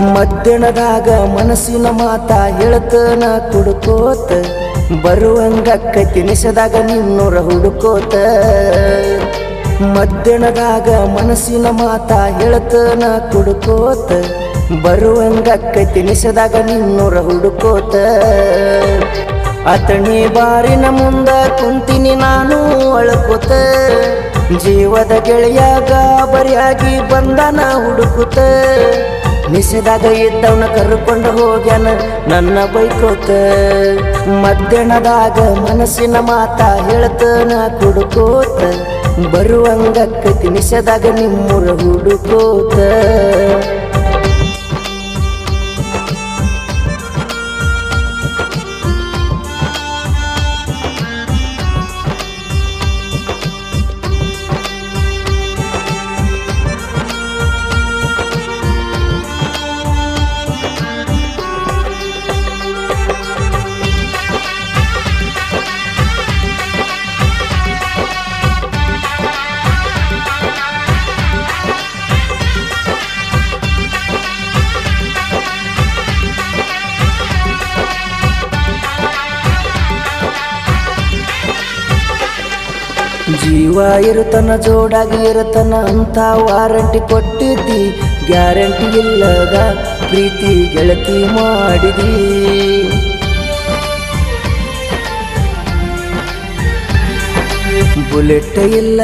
ಮಧ್ಯಾಹ್ನದಾಗ ಮನಸ್ಸಿನ ಮಾತ ಹೇಳ್ತನ ಕುಡ್ಕೋತ ಬರುವಂಗಕ್ಕೈತಿ ನಿಸದಾಗ ನಿನ್ನೂರ ಹುಡುಕೋತ ಮಧ್ಯಾಹ್ನದಾಗ ಮನಸ್ಸಿನ ಮಾತ ಹೇಳ್ತನ ಕುಡ್ಕೋತ ಬರುವಂಗಕ್ಕೈತಿ ನಿಸದಾಗ ನಿನ್ನೂರ ಹುಡುಕೋತ ಅತಣಿ ಬಾರಿನ ಮುಂದ ಕುಂತೀನಿ ನಾನು ಅಳ್ಕೋತ ಜೀವದ ಗೆಳೆಯ ಗಾಬರಿಯಾಗಿ ಬಂದನ ಹುಡುಕುತ್ತ ನಿಸೆದಾಗ ಇದ್ದವನ ಕರ್ಕೊಂಡು ಹೋಗ್ಯಾನ ನನ್ನ ಬೈಕೋತ ಮಧ್ಯಾಹ್ನದಾಗ ಮನಸ್ಸಿನ ಮಾತ ಹೇಳ್ತನ ಕುಡ್ಕೋತ ಬರುವಂಗಕ್ಕೈತಿ ನಿಸೆದಾಗ ನಿಮ್ಮೂರ ಹುಡುಕೋತ ಜೀವ ಇರುತನ ಜೋಡಾಗಿ ಇರುತನ ಅಂತ ವಾರಂಟಿ ಕೊಟ್ಟಿದ್ದಿ ಗ್ಯಾರಂಟಿ ಇಲ್ಲದ ಪ್ರೀತಿ ಗೆಳತಿ ಮಾಡಿದಿ ಬುಲೆಟ್ ಇಲ್ಲ